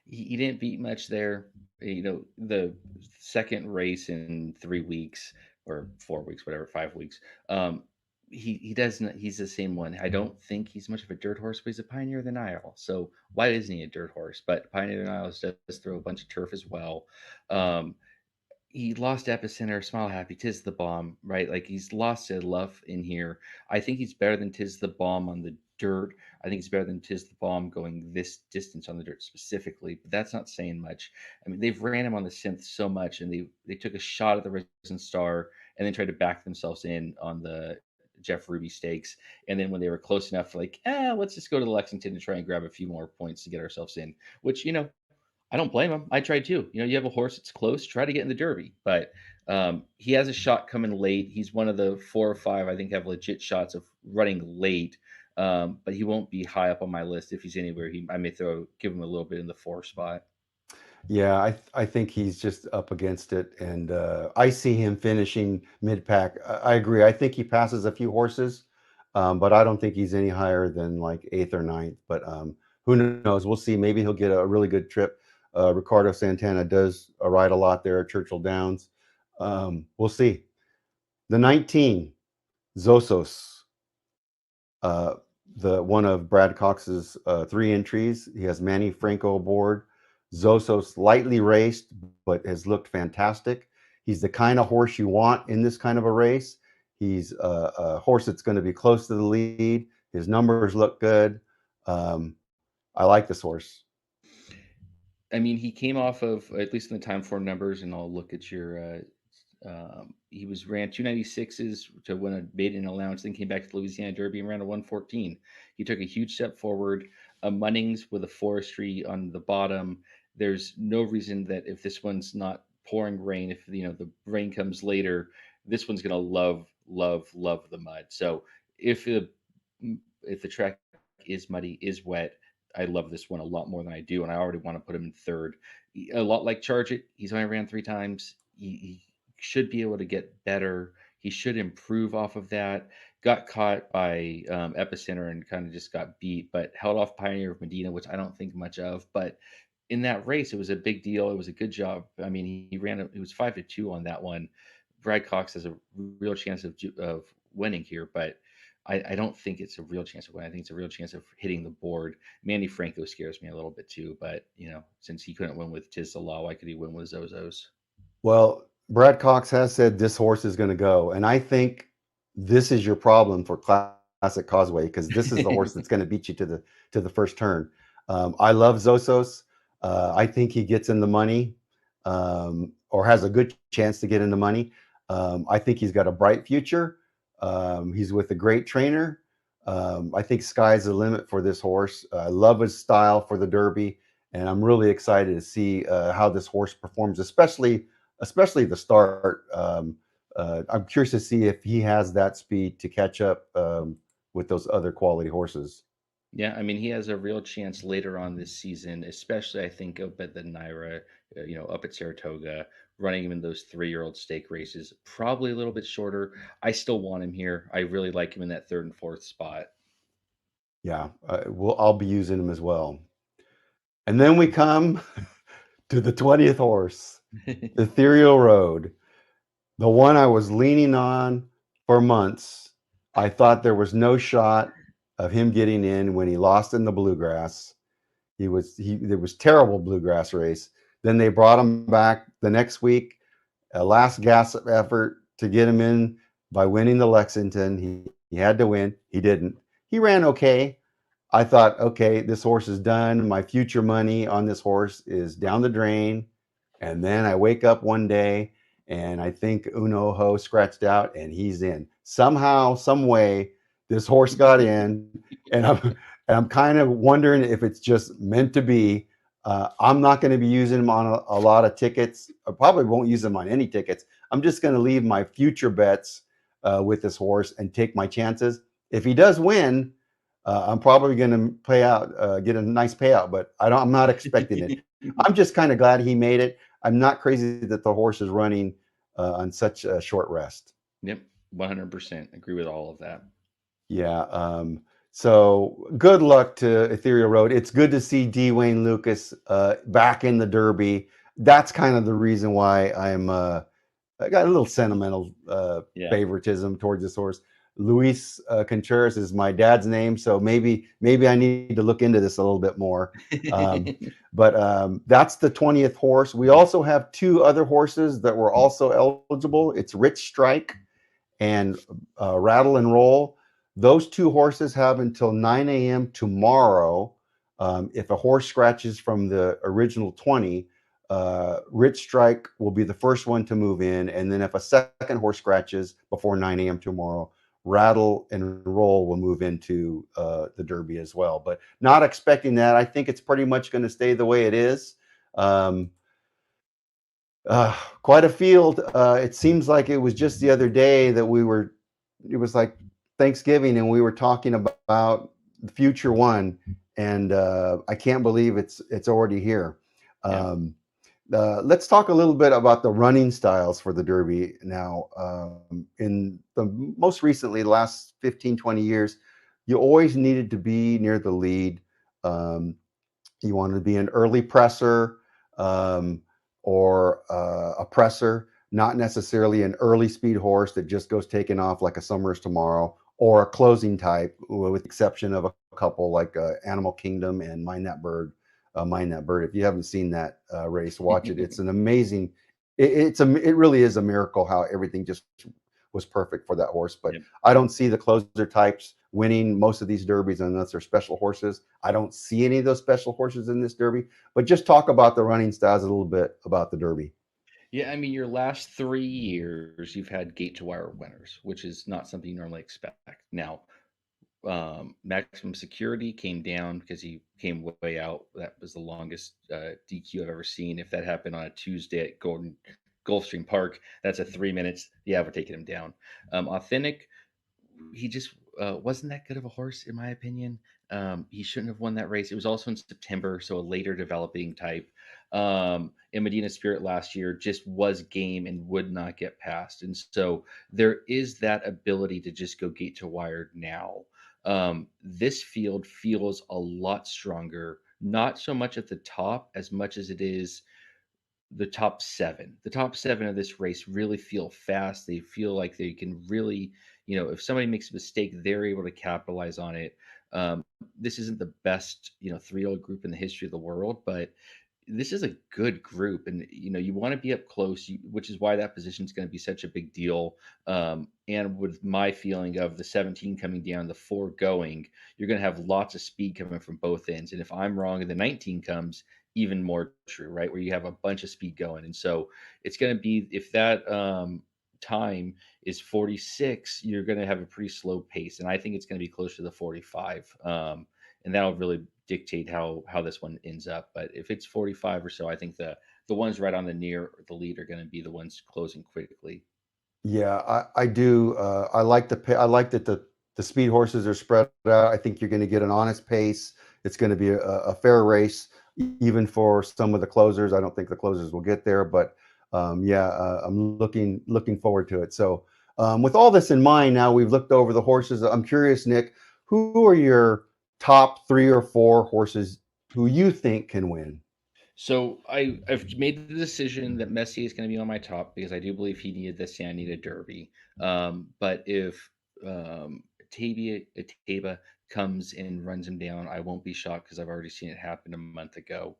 He didn't beat much there. The second race in 3 weeks or 4 weeks, whatever, 5 weeks. He doesn't. He's the same one. I don't think he's much of a dirt horse, but he's a Pioneer of the Nile. So why isn't he a dirt horse? But Pioneer of the Nile does throw a bunch of turf as well. He lost Epicenter, Smile Happy, Tis the Bomb, right? Like he's lost a Luff in here. I think he's better than Tis the Bomb on the dirt. I think he's better than Tis the Bomb going this distance on the dirt specifically, but that's not saying much. I mean, they've ran him on the synth so much, and they took a shot at the Risen Star and then tried to back themselves in on the Jeff Ruby Stakes. And then when they were close enough, like, let's just go to the Lexington and try and grab a few more points to get ourselves in, which, I don't blame him. I tried too. You have a horse that's close, try to get in the Derby. But he has a shot coming late. He's one of the 4 or 5, I think, have legit shots of running late. But he won't be high up on my list. If he's anywhere, I may give him a little bit in the 4 spot. Yeah, I think he's just up against it, and I see him finishing mid-pack. I agree. I think he passes a few horses, but I don't think he's any higher than like 8th or 9th. But who knows? We'll see. Maybe he'll get a really good trip Ricardo Santana does ride a lot there at Churchill Downs. We'll see. The 19, Zosos, the one of Brad Cox's 3 entries. He has Manny Franco aboard. Zosos lightly raced, but has looked fantastic. He's the kind of horse you want in this kind of a race. He's a horse that's going to be close to the lead. His numbers look good. I like this horse. I mean, he came off of, at least in the time form numbers, and I'll look at your. He was ran 296s to win a maiden allowance, then came back to the Louisiana Derby and ran a 114. He took a huge step forward. A Munnings with a forestry on the bottom. There's no reason that if this one's not pouring rain, if the rain comes later, this one's gonna love the mud. So if the track is muddy, is wet, I love this one a lot more than I do, and I already want to put him in third. A lot like Charge It, he's only ran 3 times. He should be able to get better. He should improve off of that. Got caught by Epicenter and kind of just got beat, but held off Pioneer of Medina, which I don't think much of. But in that race, it was a big deal. It was a good job. I mean, he ran. It was 5-2 on that one. Brad Cox has a real chance of winning here, but I don't think it's a real chance of winning. I think it's a real chance of hitting the board. Manny Franco scares me a little bit too, but since he couldn't win with Tiz Salah, why could he win with Zozos? Well, Brad Cox has said this horse is going to go, and I think this is your problem for Classic Causeway, because this is the horse that's going to beat you to the first turn. I love Zosos. I think he gets in the money, or has a good chance to get in the money. I think he's got a bright future. He's with a great trainer. I think sky's the limit for this horse. I love his style for the Derby, and I'm really excited to see how this horse performs, especially the start. I'm curious to see if he has that speed to catch up with those other quality horses. Yeah, I mean, he has a real chance later on this season, especially I think up at the Naira, up at Saratoga, running him in those 3-year-old stake races, probably a little bit shorter. I still want him here. I really like him in that 3rd and 4th spot. Yeah, I'll be using him as well. And then we come to the 20th horse, Ethereal Road, the one I was leaning on for months. I thought there was no shot of him getting in when he lost in the Bluegrass. There was terrible Bluegrass race. Then they brought him back the next week, a last gasp effort to get him in by winning the Lexington. He had to win. He didn't. He ran okay. I thought, okay, this horse is done. My future money on this horse is down the drain. And then I wake up one day and I think Uno Ho scratched out and he's in. Somehow, some way, this horse got in, and I'm kind of wondering if it's just meant to be. I'm not going to be using him on a lot of tickets. I probably won't use him on any tickets. I'm just going to leave my future bets with this horse and take my chances. If he does win, I'm probably going to get a nice payout, but I'm not expecting it. I'm just kind of glad he made it. I'm not crazy that the horse is running on such a short rest. Yep, 100% agree with all of that. Yeah. So good luck to Ethereal Road. It's good to see D. Wayne Lucas back in the Derby. That's kind of the reason why I got a little sentimental favoritism towards this horse. Luis Contreras is my dad's name, so maybe I need to look into this a little bit more. But that's the 20th horse. We also have 2 other horses that were also eligible. It's Rich Strike and Rattle and Roll. Those 2 horses have until 9 a.m. tomorrow. If a horse scratches from the original 20, Rich Strike will be the first one to move in. And then if a second horse scratches before 9 a.m. tomorrow, Rattle and Roll will move into the Derby as well. But not expecting that. I think it's pretty much going to stay the way it is. Quite a field. It seems like it was just the other day that it was like Thanksgiving and we were talking about the future one, and I can't believe it's already here. Yeah. Let's talk a little bit about the running styles for the Derby now. In the most recently, the last 15, 20 years, you always needed to be near the lead. You wanted to be an early presser. um, or a presser, not necessarily an early speed horse that just goes taking off like a summer's tomorrow, or a closing type, with the exception of a couple like Animal Kingdom and Mind That Bird. Mind That Bird. If you haven't seen that race, watch it. It's an amazing. It really is a miracle how everything just was perfect for that horse. But Yep. I don't see the closer types winning most of these derbies unless they're special horses. I don't see any of those special horses in this derby. But just talk about the running styles a little bit about the derby. Yeah, I mean, your last 3 years, you've had gate to wire winners, which is not something you normally expect. Now, maximum security came down because he came way out. That was the longest DQ I've ever seen. If that happened on a Tuesday at Gulfstream Park, that's a 3 minutes. Yeah, we're taking him down. Authentic, he just wasn't that good of a horse, in my opinion. He shouldn't have won that race. It was also in September, so a later developing type. In Medina Spirit last year, just was game and would not get past. And so there is that ability to just go gate to wire now. This field feels a lot stronger, not so much at the top as much as it is the top seven. The top seven of this race really feel fast. They feel like they can really, if somebody makes a mistake, they're able to capitalize on it. This isn't the best, 3-year-old group in the history of the world, but this is a good group, and you want to be up close, which is why that position is going to be such a big deal. And with my feeling of the 17 coming down, the 4 going, you're going to have lots of speed coming from both ends. And if I'm wrong and the 19 comes, even more true, right? Where you have a bunch of speed going, and so it's going to be, if that time is 46, you're going to have a pretty slow pace, and I think it's going to be closer to the 45. And that'll really dictate how this one ends up. But if it's 45 or so, I think the ones right on the near the lead are going to be the ones closing quickly. Yeah, I do. I like that the speed horses are spread out. I think you're going to get an honest pace. It's going to be a fair race, even for some of the closers. I don't think the closers will get there, but yeah, I'm looking forward to it. So, with all this in mind, now we've looked over the horses. I'm curious, Nick, who are your top 3 or 4 horses who you think can win? So I've made the decision that Messi is going to be on my top because I do believe he needed this and I needed Derby. But if Taba comes and runs him down, I won't be shocked because I've already seen it happen a month ago.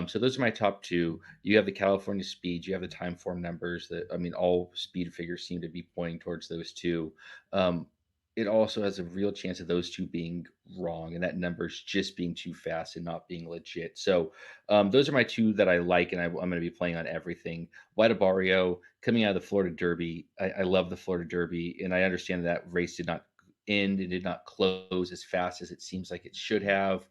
So those are my top 2. You have the California Speed, you have the time form numbers. That, I mean, all speed figures seem to be pointing towards those 2. It also has a real chance of those 2 being wrong and that number's just being too fast and not being legit. So those are my 2 that I like, and I'm going to be playing on everything. White Barrio coming out of the Florida Derby. I love the Florida Derby, and I understand that race did not end and did not close as fast as it seems like it should have.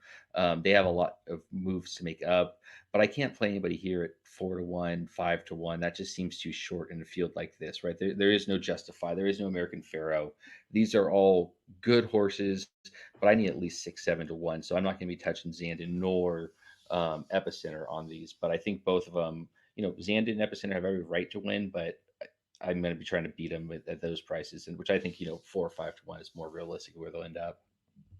They have a lot of moves to make up, but I can't play anybody here at 4-1, 5-1. That just seems too short in a field like this, right? There is no Justify. There is no American Pharaoh. These are all good horses, but I need at least 6-7-1. So I'm not going to be touching Zandon nor Epicenter on these. But I think both of them, Zandon and Epicenter have every right to win, but I'm going to be trying to beat them at those prices, and which I think 4 or 5-1 is more realistic where they'll end up.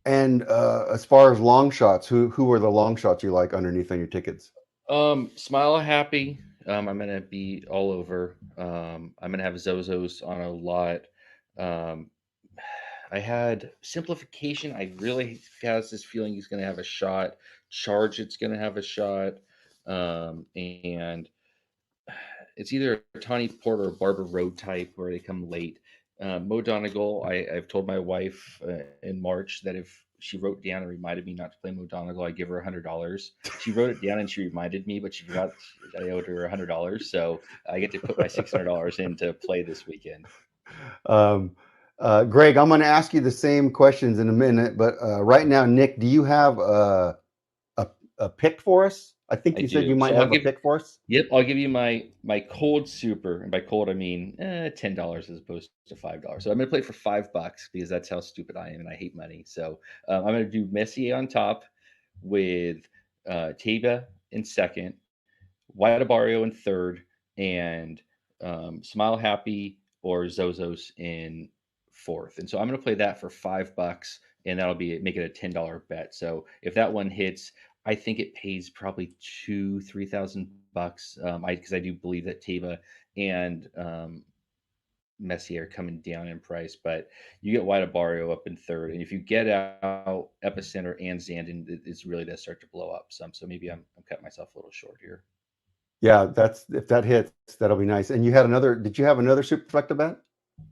And as far as long shots, who are the long shots you like underneath on your tickets? Smile Happy. I'm gonna be all over. I'm gonna have Zozos on a lot. Um, I had Simplification. I really has this feeling he's gonna have a shot. Charge, it's gonna have a shot. And it's either a Tawny Port or a Barber Road type where they come late. Mo Donegal, I've told my wife in March that if she wrote down and reminded me not to play Mo Donegal, I give her $100. She wrote it down and she reminded me, but she forgot that I owed her $100. So I get to put my $600 in to play this weekend. Um, Greg, I'm going to ask you the same questions in a minute, but right now, Nick, do you have a pick for us? I think I you said do. you might So have a pick for us. Yep, I'll give you my cold super, and by cold I mean $10 as opposed to $5. So I'm gonna play for $5 because that's how stupid I am and I hate money. So I'm gonna do Messier on top with Taba in second, White Barrio in third, and Smile Happy or Zozos in fourth. And so I'm going to play that for $5, and that'll be make it a $10 bet. So if that one hits, I think it pays probably $2,000-3,000. Because I do believe that Teva and Messier are coming down in price, but you get White Barrio up in third, and if you get out Epicenter and Zandon, it's really does start to blow up some. So maybe I'm cutting myself a little short here. Yeah, that's if that hits, that'll be nice. And you had another. Did you have another superfecta bet?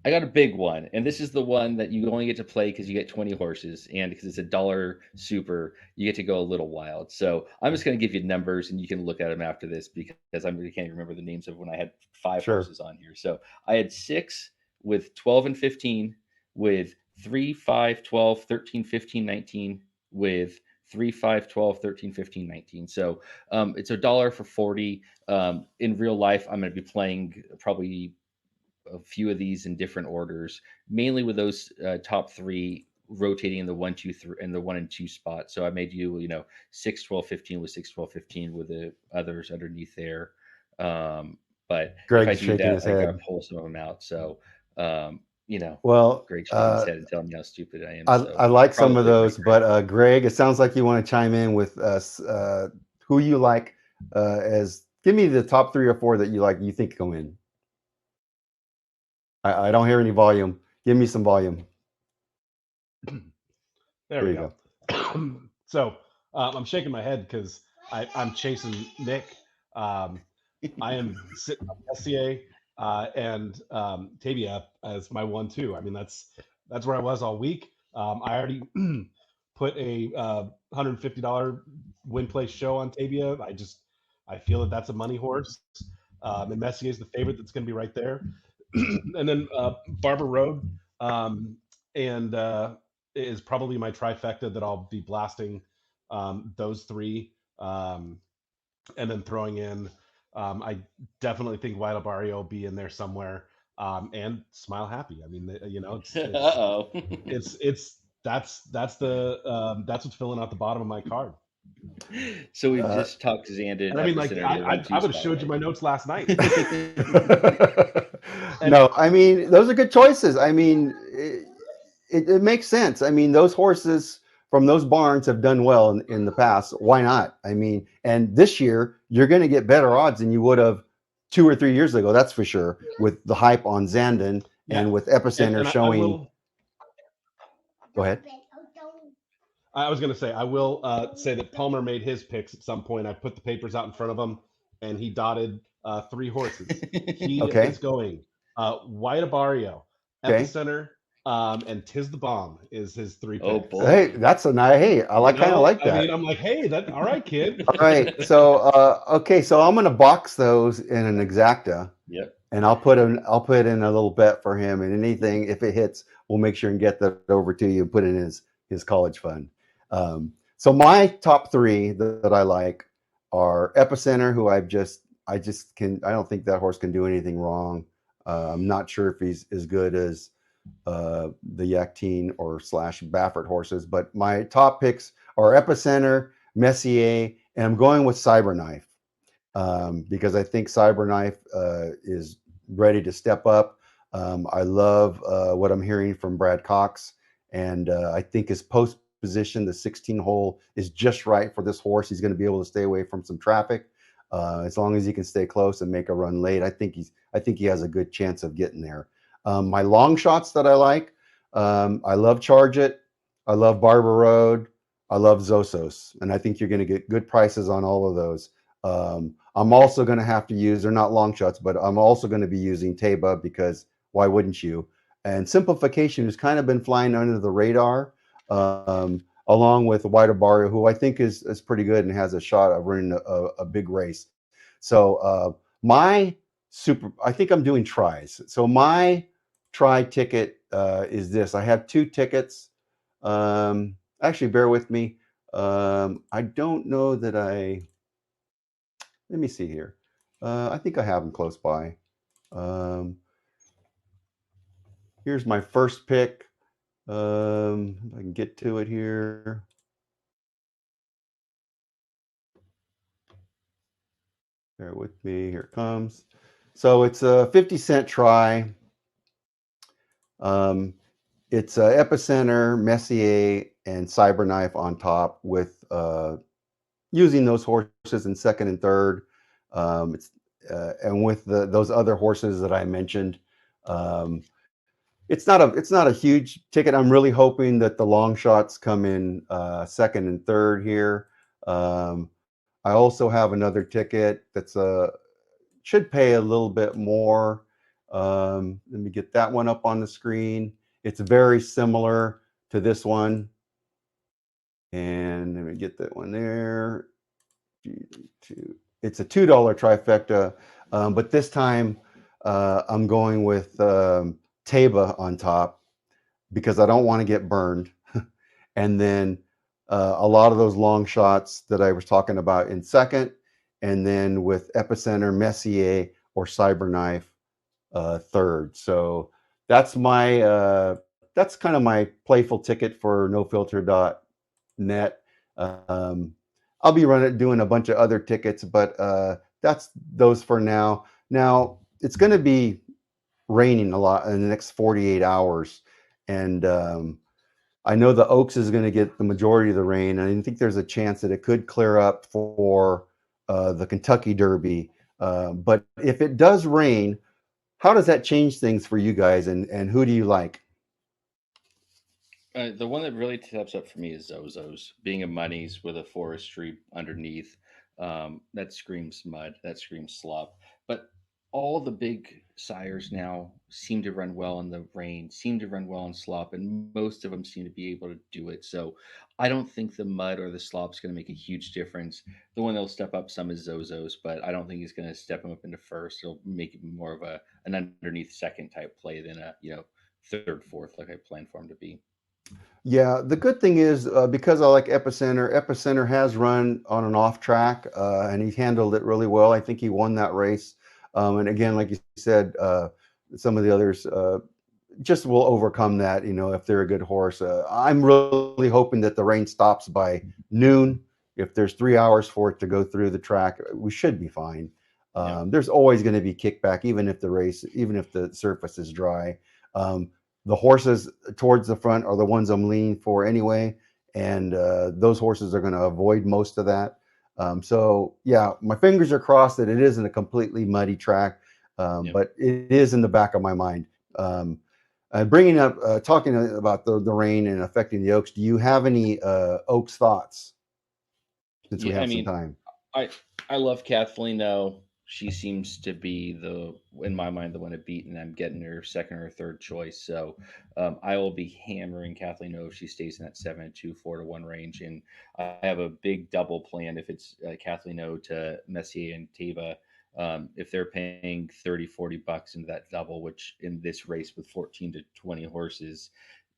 I got a big one, and this is the one that you only get to play because you get 20 horses, and because it's $1 super, you get to go a little wild. So I'm just going to give you numbers, and you can look at them after this because I really can't remember the names of when I had 5 Sure. horses on here. So I had 6 with 12 and 15, with 3, 5, 12, 13, 15, 19, with 3, 5, 12, 13, 15, 19. So it's $1 for 40. In real life, I'm going to be playing probably a few of these in different orders, mainly with those top 3 rotating in the 1, 2, 3 and the 1 and 2 spot. So I made you, 6, 12, 15 with 6, 12, 15 with the others underneath there. But if I Greg's do shaking that, his I got to head. pull some of them out. So, Well, Greg's shaking his head and telling me how stupid I am. I So like some of probably right, those, Greg. but Greg, it sounds like you want to chime in with us. Who you like as? Give me the top 3 or 4 that you like. You think go in. I don't hear any volume. Give me some volume. There we go. So I'm shaking my head because I'm chasing Nick. I am sitting on Messier and Tavia as my 1-2. I mean, that's where I was all week. I already put a $150 win place show on Tavia. I feel that that's a money horse. And Messier is the favorite that's going to be right there. And then Barber Road and is probably my trifecta that I'll be blasting those 3. And then throwing in, I definitely think White Barrio will be in there somewhere, and Smile Happy. I mean, Uh-oh. that's what's filling out the bottom of my card. So we've just talked Zandon, And I mean, like, Epicenter, and the 1, 2 I would have spot, showed you right? my notes last night. No, I mean those are good choices. I mean, it makes sense. I mean, those horses from those barns have done well in the past. Why not? I mean, and this year you're going to get better odds than you would have 2 or 3 years ago. That's for sure. With the hype on Zandon and with Epicenter and showing. I will, go ahead. I was going to say, I will say that Palmer made his picks at some point. I put the papers out in front of him, and he dotted 3 horses. He Okay. is going White Barrio, Okay. Epicenter, and Tiz the Bomb is his 3 picks. Oh boy. Hey, that's a nice. Hey, I kind of like that. I mean, I'm like, hey, that all right, kid. All right. So okay, so I'm gonna box those in an exacta. Yep. And I'll put in a little bet for him, and anything if it hits, we'll make sure and get that over to you and put it in his college fund. So my top 3 that I like are Epicenter, who I don't think that horse can do anything wrong. I'm not sure if he's as good as the Yactine or / Baffert horses, but my top picks are Epicenter, Messier, and I'm going with Cyberknife. Because I think Cyberknife is ready to step up. I love what I'm hearing from Brad Cox, and I think his post position, the 16 hole, is just right for this horse. He's going to be able to stay away from some traffic as long as he can stay close and make a run late. I think he has a good chance of getting there. My long shots that I like, I love Charge It, I love Barber Road, I love Zosos, and I think you're going to get good prices on all of those. I'm also going to have to use, they're not long shots, but I'm also going to be using Taba because why wouldn't you? And Simplification has kind of been flying under the radar, along with White Barrio, who I think is pretty good and has a shot of running a big race. So I think I'm doing tries. So my try ticket is this. I have 2 tickets. Actually, bear with me. I don't know that let me see here. I think I have them close by. Here's my first pick. If I can get to it here. Bear with me. Here it comes. So it's a 50-cent try. It's Epicenter, Messier, and Cyberknife on top with using those horses in second and third. It's and with those other horses that I mentioned. It's not a huge ticket. I'm really hoping that the long shots come in second and third here. I also have another ticket that's should pay a little bit more. Let me get that one up on the screen. It's very similar to this one. And let me get that one there. It's a $2 trifecta, but this time I'm going with Taba on top because I don't want to get burned. And then a lot of those long shots that I was talking about in second, and then with Epicenter, Messier, or Cyberknife third. So that's that's kind of my playful ticket for nofilter.net. I'll be doing a bunch of other tickets, but that's those for now. Now it's going to be raining a lot in the next 48 hours, and I know the Oaks is going to get the majority of the rain, and I think there's a chance that it could clear up for the Kentucky Derby. But if it does rain, how does that change things for you guys, and who do you like? The one that really steps up for me is Zozo's. Being a Money's with a forestry underneath, that screams mud, that screams slop. But all the big sires now seem to run well in the rain, seem to run well in slop, and most of them seem to be able to do it. So I don't think the mud or the slop is going to make a huge difference. The one that'll step up some is Zozo's, but I don't think he's going to step him up into first. It'll make it more of an underneath second type play than a third, fourth like I planned for him to be. Yeah, the good thing is because I like Epicenter, Epicenter has run on an off track and he handled it really well. I think he won that race. And again, like you said, some of the others just will overcome that, if they're a good horse. I'm really hoping that the rain stops by noon. If there's 3 hours for it to go through the track, we should be fine. There's always going to be kickback, even if the surface is dry. The horses towards the front are the ones I'm leaning for anyway, and those horses are going to avoid most of that. So yeah, my fingers are crossed that it isn't a completely muddy track, but it is in the back of my mind. Bringing up, talking about the rain and affecting the Oaks, do you have any Oaks thoughts since we have some time? I love Kathleen though. She seems to be in my mind, the one to beat, and I'm getting her second or third choice. So I will be hammering Kathleen O if she stays in that 7-2, 4-1 range. And I have a big double plan if it's Kathleen O to Messier and Teva. If they're paying 30, 40 bucks into that double, which in this race with 14 to 20 horses,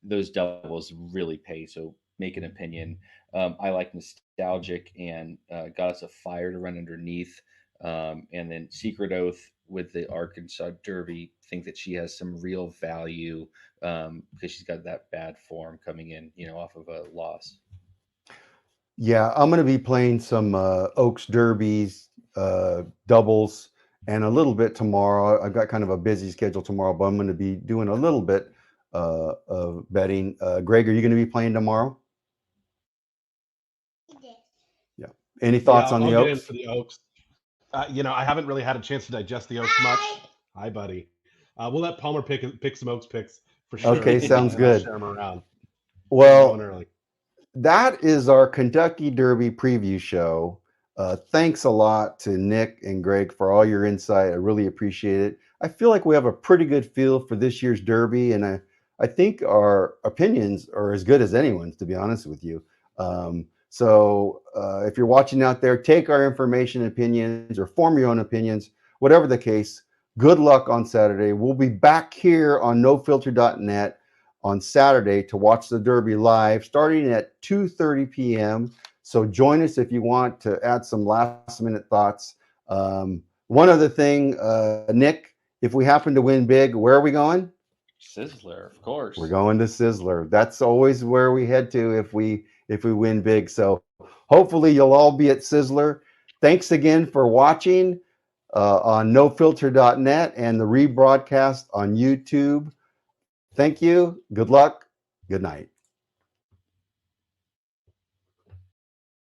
those doubles really pay. So make an opinion. I like Nostalgic and Goddess of Fire to run underneath. And then Secret Oath with the Arkansas Derby, think that she has some real value because she's got that bad form coming in, off of a loss. Yeah, I'm going to be playing some Oaks Derbies, doubles, and a little bit tomorrow. I've got kind of a busy schedule tomorrow, but I'm going to be doing a little bit of betting. Greg, are you going to be playing tomorrow? Yeah. Any thoughts on the I'll Oaks? get in for the Oaks. I haven't really had a chance to digest the Oaks much. Hi, buddy. We'll let Palmer pick some Oaks picks for sure. Okay, sounds good. Share them around. Well, that is our Kentucky Derby preview show. Thanks a lot to Nick and Greg for all your insight. I really appreciate it. I feel like we have a pretty good feel for this year's Derby, and I think our opinions are as good as anyone's, to be honest with you. So if you're watching out there, take our information, opinions, or form your own opinions, whatever the case. Good luck on Saturday. We'll be back here on nofilter.net on Saturday to watch the Derby live starting at 2:30 p.m. So join us if you want to add some last minute thoughts. One other thing, Nick, if we happen to win big, where are we going? Sizzler, of course. We're going to Sizzler. That's always where we head to if we win big. So hopefully you'll all be at Sizzler. Thanks again for watching on nofilter.net and the rebroadcast on YouTube. Thank you. Good luck. Good night.